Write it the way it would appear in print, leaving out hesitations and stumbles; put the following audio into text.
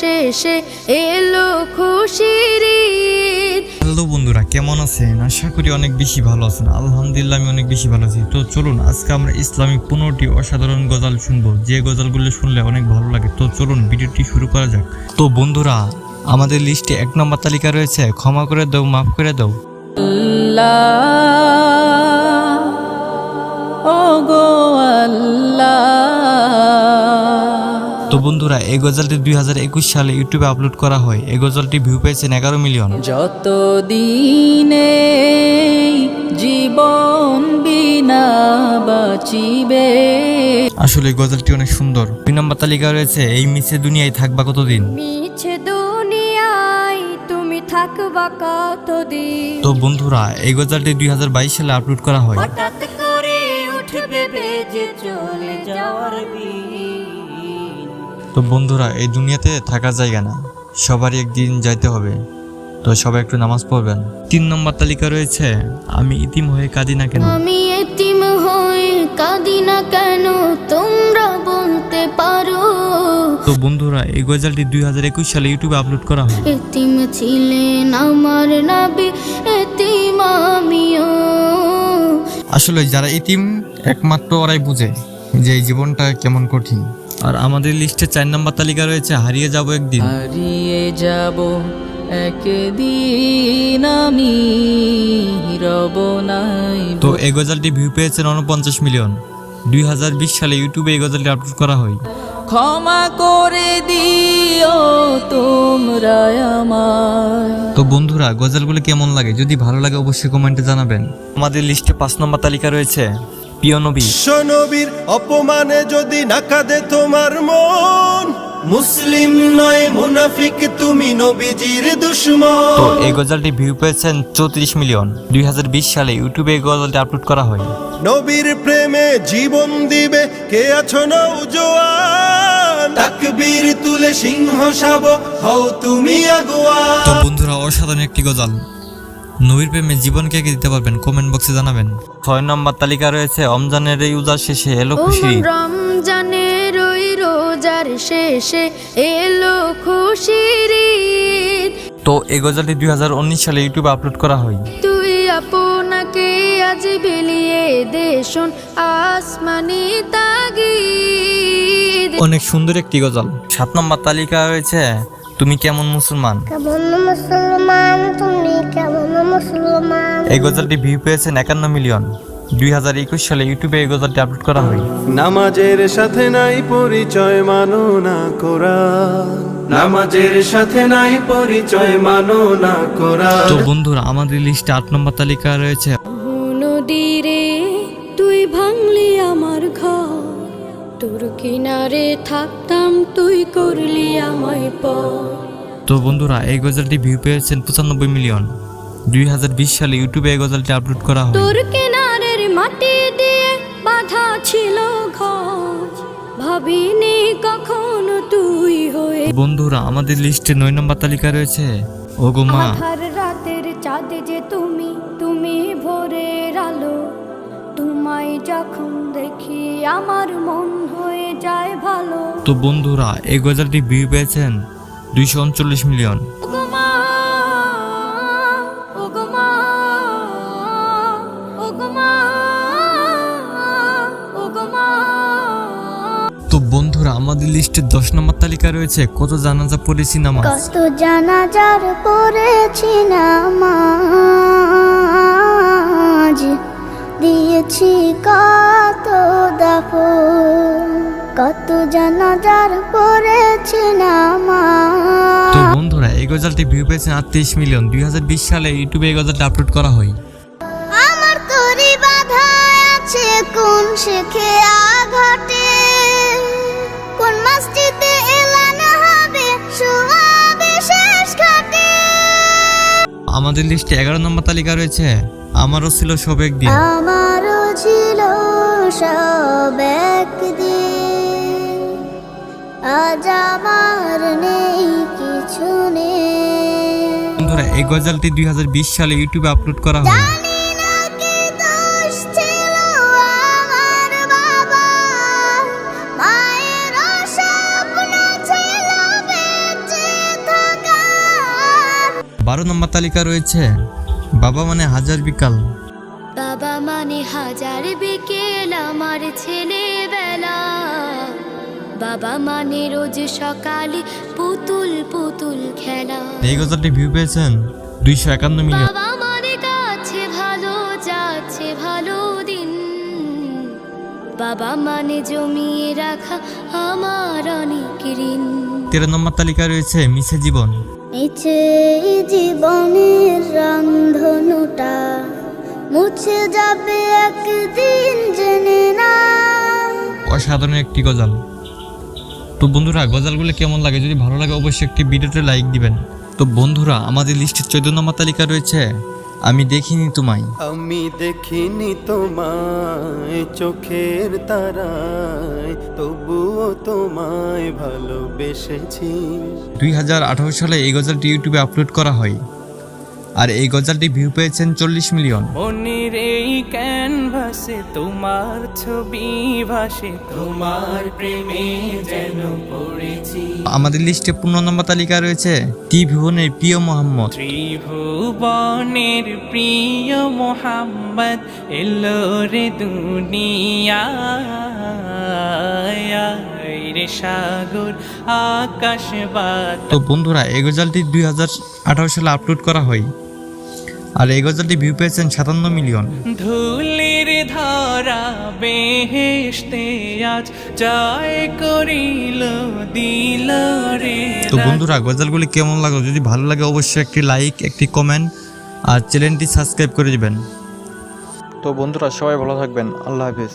শেষে এলো খুশির ঈদ। হ্যালো বন্ধুরা, কেমন আছেন? আশা করি অনেক বেশি ভালো আছেন। আলহামদুলিল্লাহ আমি অনেক বেশি ভালো আছি। তো চলুন আজকে আমরা ইসলামিক 15টি অসাধারণ গজল শুনবো, যে গজলগুলো শুনলে অনেক ভালো লাগে। তো চলুন ভিডিওটি শুরু করা যাক। তো বন্ধুরা, আমাদের লিস্টে 1 নম্বর তালিকা রয়েছে ক্ষমা করে দাও মাফ করে দাও। তো বন্ধুরা, এই গজলটি 2021 সালে ইউটিউবে আপলোড করা হয়। এই গজলটি ভিউ পেয়েছেন 11 মিলিয়ন। যত দিনে জীবন বিনা বাঁচিবে। আসলে এই গজলটি অনেক সুন্দর। 2 নম্বর তালিকা রয়েছে এই মিছে দুনিয়ায় থাকবা কতদিন। মিছে দুনিয়ায় তুমি থাকবা কতদিন। তো বন্ধুরা, এই গজলটি 2022 সালে আপলোড করা হয়। হঠাৎ করে উঠবে বেজে চলে যাওয়ার দিন। তো বন্ধুরা, এই দুনিয়াতে থাকার জায়গা না, সবারই একদিন যাইতে হবে। তো সবাই একটু নামাজ পড়বেন। 3 নম্বর তালিকা রয়েছে আমি ইতিম হয়ে কাঁদি না কেন। আমি এতিম হয়ে কাঁদি না কেন তোমরা বলতে পারো। তো বন্ধুরা, এই গজলটি 2021 সালে ইউটিউবে আপলোড করা হয়। এতিম ছিলেন আমার নবী, এতিম আমিও। আসলে যারা ইতিম একমাত্র ওরাই বুঝে যে এই জীবনটা কেমন কঠিন। আর আমাদের লিস্টে 4 নম্বর তালিকা রয়েছে হারিয়ে যাব একদিন। হারিয়ে যাব একদিন আমি রব নাই। তো এই গজলটি ভিউ পেয়েছে 49 মিলিয়ন। 2020 সালে ইউটিউবে এই গজলটি আপলোড করা হয়। ক্ষমা করে দিও তোমরা আমায়। তো বন্ধুরা, গজলগুলো কেমন লাগে? যদি ভালো লাগে অবশ্যই কমেন্টে জানাবেন। আমাদের লিস্টে 5 নম্বর তালিকা রয়েছে প্রিয় নবী। নবীর অপমানে যদি না কাঁদে তোমার মন, মুসলিম নয় মুনাফিক তুমি নবীজির দুশমন। তো এই গজলটি ভিউ পেয়েছেন 34 মিলিয়ন। 2020 সালে ইউটিউবে এই গজলটি আপলোড করা হয়। নবীর প্রেমে জীবন দিবে কে আছো নওজোয়ান, তাকবীর তুলে সিংহ শাবক হও তুমি আগুয়ান। তো বন্ধুরা, অসাধারণ একটি গজল। নবীর প্রেমে জীবন কে দিতে পারবেন কমেন্ট বক্সে জানাবেন। 6 নম্বর তালিকা রয়েছে রমজানের এই উজার শেষে এলো খুশি। রমজানের ওই রোজার শেষে এলো খুশির ঈদ। তো এই গজলটি 2019 সালে ইউটিউবে আপলোড করা হয়। তুই আপনাকে আজ বিলিয়ে দে শোন আসমানি তাগিদ। অনেক সুন্দর একটি গজল। 7 নম্বর তালিকা রয়েছে তুমি কেমন মুসলমান। কেমন মুসলমান তুমি কেমন মুসলমান। এই গজলটি ভিউ পেয়েছে 51 মিলিয়ন। 2021 সালে ইউটিউবে এই গজলটি আপলোড করা হয়। নামাজের সাথে নাই পরিচয় মানো না কোরআন, নামাজের সাথে নাই পরিচয় মানো না কোরআন। তো বন্ধুরা, আমাদের লিস্টে 8 নম্বর তালিকা রয়েছে নদীরে তুই ভাঙলি আমার ঘর, তোর কিনারে থাকতাম তুই করলি আমায় পর। তো বন্ধুরা, এই গজলটি ভিউ পেয়েছেন 95 মিলিয়ন। 2020 সালে ইউটিউবে এই গজলটি আপলোড করা হয়। তোর কিনারের মাটি দিয়ে বাঁধা ছিল ঘর, ভাবিনি কখনো তুই হয়ে। বন্ধুরা, আমাদের লিস্টে 9 নম্বর তালিকা রয়েছে ওগো মা। আধার রাতের চাঁদ যে তুমি, তুমি ভোরের আলো, তোমায় যখন দেখি আমার মন হয়ে যায় ভালো। তো বন্ধুরা, এই গজলটি ভিউ পেয়েছেন 239 মিলিয়ন। ওগো মা, ওগো মা, ওগো মা, ওগো মা। তো বন্ধুরা, আমাদের লিস্টে 10 নম্বর তালিকা রয়েছে কত জানাজা পড়েছি নামাজ। কত জানাজার পড়েছি নামাজ, দিয়েছি কত দাফন, কত জানাজার পড়েছি নামাজ। তো বন্ধুরা, এই গজলটি ভিউ পেয়েছেন 38 মিলিয়ন। 2020 সালে ইউটিউবে এই গজলটি আপলোড করা হয়। আমার তরি বাধা আছে কোন শেখে আঘাটে, কোন মসজিদে এলান হবে শোয়াবে শেষ ঘাটে। আমাদের লিস্টে 11 নম্বর তালিকা রয়েছে আমারও ছিল সব একদিন। আমারও ছিল সব একদিন, আজ আমার নেই কিছু নেই। বন্ধুরা, এই গজলটি 2020 সালে ইউটিউবে আপলোড করা হয়। জানি না কি দোষ ছিল আমার বাবা, মায়ের স্বপ্ন ছিল বেঁচে 12 নম্বর তালিকা রয়েছে বাবা মানে হাজার বিকাল। বাবা মানে হাজার বিকেল আমার ছেলেবেলা, বাবা মানে রোজ সকালে পুতুল পুতুল খেলা। এই গজলটি ভিউ পেয়েছেন 251 মিলিয়ন। বাবা মানে কাছে ভালো যাচ্ছে ভালো দিন, বাবা মানে জমিয়ে রাখা আমার অনেক ঋণ। 13 নম্বর তালিকা রয়েছে মিছে জীবন। মিছে জীবনের রংধনুটা মুছে যাবে একদিন জেনে না। অসাধারণ একটি গজল। তো বন্ধুরা গজলগুলো কেমন লাগে, যদি ভালো লাগে অবশ্যই একটি ভিডিওতে লাইক দিবেন। তো বন্ধুরা আমাদের লিস্টে 14 নম্বর তালিকা রয়েছে আমি দেখিনি তোমায়। আমি দেখিনি তোমায় চোখের তারায়, তবুও তোমায় ভালোবেসেছি। 2018 সালে এই গজলটি ইউটিউবে আপলোড করা হয়, আর এই গজলটি ভিউ পেয়েছেন 40 মিলিয়ন। মনের এই ক্যানভাসে তোমার ছবি ভাসে, তোমার প্রেমে যেন পড়েছি। আমাদের লিস্টে 15 নম্বর তালিকা রয়েছে ত্রিভুবনের প্রিয় মোহাম্মদ। ত্রিভুবনের প্রিয় মোহাম্মদ এলো রে দুনিয়ায়, রে সাগর আকাশ বাতাস। তো বন্ধুরা এই গজলটি 2018 সালে আপলোড করা হয়, আর এই গজলটি ভিউ পেয়েছেন 57 মিলিয়ন। ধুলির ধরা বেহেশতে আজ জয় করিল দিল রে। তো বন্ধুরা গজলগুলি কেমন লাগলো, যদি ভালো লাগে অবশ্যই একটি লাইক, একটি কমেন্ট আর চ্যানেলটি সাবস্ক্রাইব করে দিবেন। তো বন্ধুরা সবাই ভালো থাকবেন, আল্লাহ হাফেজ।